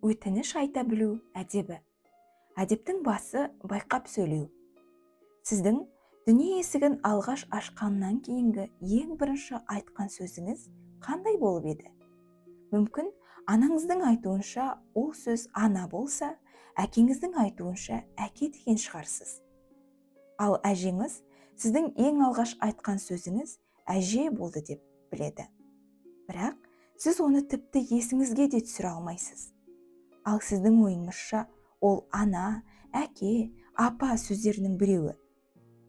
Өтініш айта білу әдебі. Әдептің басы байқап сөйлеу. Сіздің дүние есігін алғаш ашқаннан кейінгі ең бірінші айтқан сөзіңіз қандай болып еді? Мүмкін анаңыздың айтуынша ол сөз ана болса, әкеңіздің айтуынша әке деген шығарсыз. Ал әжеңіз сіздің ең алғаш айтқан сөзіңіз әже болды деп біледі. Бірақ сіз оны тіпті есіңізге де түсіре алмайсыз. Ал сіздің ойыңызша ол ана, әке, апа сөздерінің біреуі.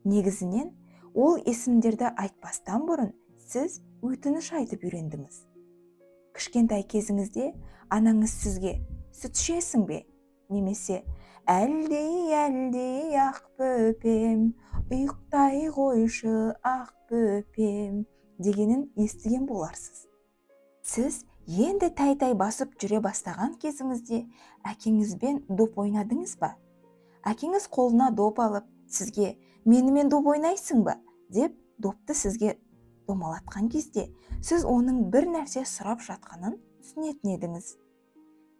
Негізінен ол есімдерді айтпастан бұрын сіз өтініш айтып үйрендіңіз. Кішкентай кезіңізде анаңыз сізге сүт ішесің бе? Немесе әлдей ақ бөпем, ұйықтай қойшы ақ бөпем дегенін естіген боларсыз. Сіз енді тәй-тәй басып жүре бастаған кезіңізде әкеңізбен доп ойнадыңыз ба? Әкеңіз қолына доп алып, сізге менімен доп ойнайсың ба? деп допты сізге домалатқан кезде, сіз оның бір нәрсе сұрап жатқанын түсінетін едіңіз.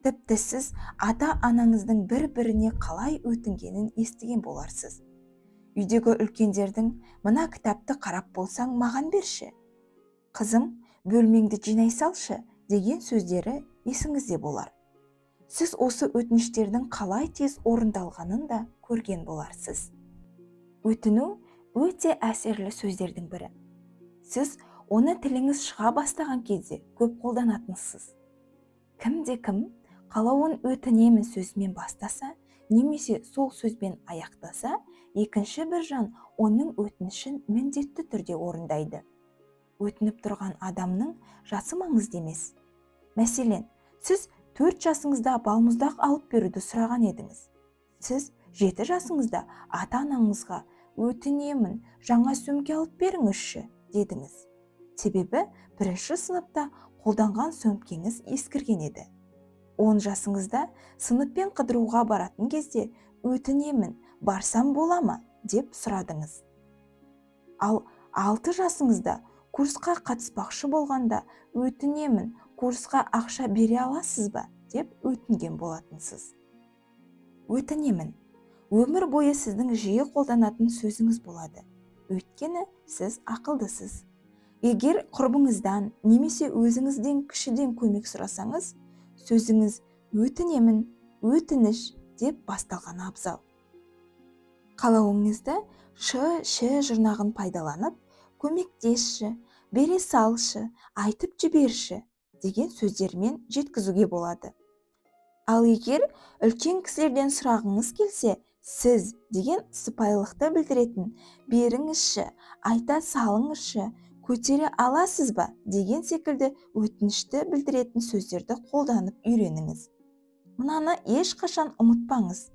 Тіпті сіз ата-анаңыздың бір-біріне қалай өтінгенін естіген боларсыз. Үйдегі үлкендердің мына кітапты қарап болсаң маған берші. Қызым, бөлмеңді жинай салшы деген сөздері есіңізде болар. Сіз осы өтініштердің қалай тез орындалғанын да көрген боларсыз. Өтіну өте әсерлі сөздердің бірі. Сіз оны тіліңіз шыға бастаған кезде көп қолданатынсыз. Кімде-кім қалауын өтінемін сөзімен бастаса, немесе сол сөзбен аяқтаса, екінші бір жан оның өтінішін міндетті түрде орындайды. Өтініп тұрған адамның жасы маңызды емес. Мәселен, сіз 4 жасыңызда балмұздақ алып беруді сұраған едіңіз. Сіз 7 жасыңызда ата-анаңызға өтінемін, жаңа сөмке алып беріңізші дедіңіз. Себебі бірінші сыныпта қолданған сөмкеңіз ескірген еді. 10 жасыңызда сыныппен қыдыруға баратын кезде өтінемін, барсам бола ма деп сұрадыңыз. Ал 6 жасыңызда курсқа қатыспақшы болғанда өтінемін, курсқа ақша бере аласыз ба деп өтінген болатынсыз. Өтінемін өмір бойы сіздің жиі қолданатын сөзіңіз болады. Өйткені сіз ақылдысыз. Егер құрбыңыздан немесе өзіңізден кішіден көмек сұрасаңыз, сөзіңіз өтінемін, өтініш деп басталған абзал. Қалауыңызды ш жұрнағын пайдаланып, көмектесші, бере салшы, айтып жіберші деген сөздермен жеткізуге болады. Ал егер үлкен кісілерден сұрағыңыз келсе, сіз деген сыпайылықты білдіретін беріңізші, айта салыңызшы, көтере аласыз ба деген секілді өтінішті білдіретін сөздерді қолданып үйреніңіз. Мынаны ешқашан ұмытпаңыз.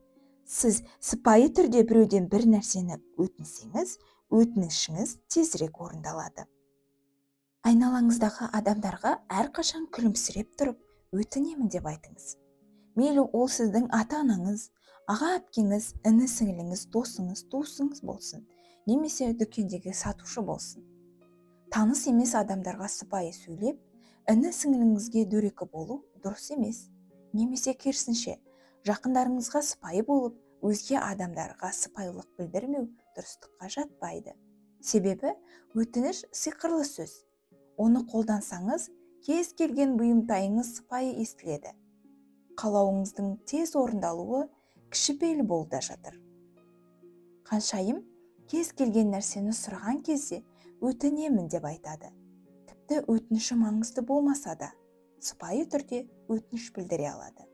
Сіз сыпайы түрде біреуден бір нәрсені өтінсеңіз, өтінішіңіз тезірек орындалады. Айналаңыздағы адамдарға әрқашан күлімсіреп тұрып, өтінемін деп айтыңыз. Мейлі ол сіздің ата-анаңыз, аға-әпкеңіз, іні-сіңліңіз, досыңыз, туысыңыз болсын, немесе дүкендегі сатушы болсын. Таныс емес адамдарға сыпайы сөйлеп, іні-сіңліңізге дөрекі болу дұрыс емес. Немесе керісінше, жақындарыңызға сыпайы болып, өзге адамдарға сыпайылық білдірмеу дұрыстыққа жатпайды. Себебі өтініш сиқырлы сөз. Оны қолдансаңыз, кез келген бұйымтайыңыз сыпайы естіледі. Қалауыңыздың тез орындалуы кішіпейіл болуда жатыр. Қаншайым кез келген нәрсені сұраған кезде өтінемін деп айтады. Тіпті өтініші маңызды болмаса да, сыпайы түрде өтініш білдіре алады.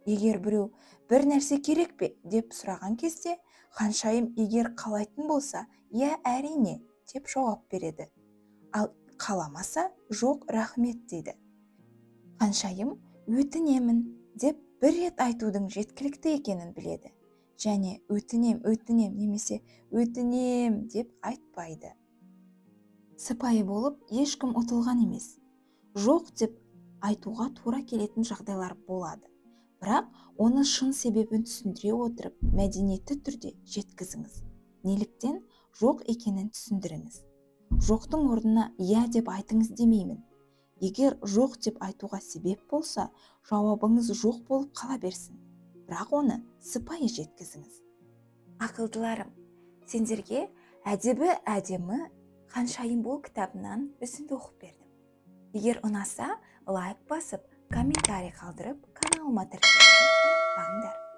Егер біреу бір нәрсе керек пе деп сұраған кезде, қаншайым егер қалайтын болса, иә әрине деп жауап береді. Ал қаламаса, жоқ рахмет дейді. Қаншайым өтінемін деп бір рет айтудың жеткілікті екенін біледі. Және өтінем немесе өтінем деп айтпайды. Сыпайы болып ешкім ұтылған емес. Жоқ деп айтуға тура келетін жағдайлар болады. Бірақ оны шын себебін түсіндіре отырып, мәдениетті түрде жеткізіңіз. Неліктен жоқ екенін түсіндіріңіз. Жоқтың орнына иә деп айтыңыз демеймін. егер жоқ деп айтуға себеп болса, жауабыңыз жоқ болып қала берсін, бірақ оны сыпайы жеткізіңіз. Ақылдыларым, сендерге әдебі әдемі Ханшайым бол кітабынан үзінді оқып бердім. Егер ұнаса, лайк басып, комментарий қалдырып, каналыма тіркелуді ұмытпаңдар.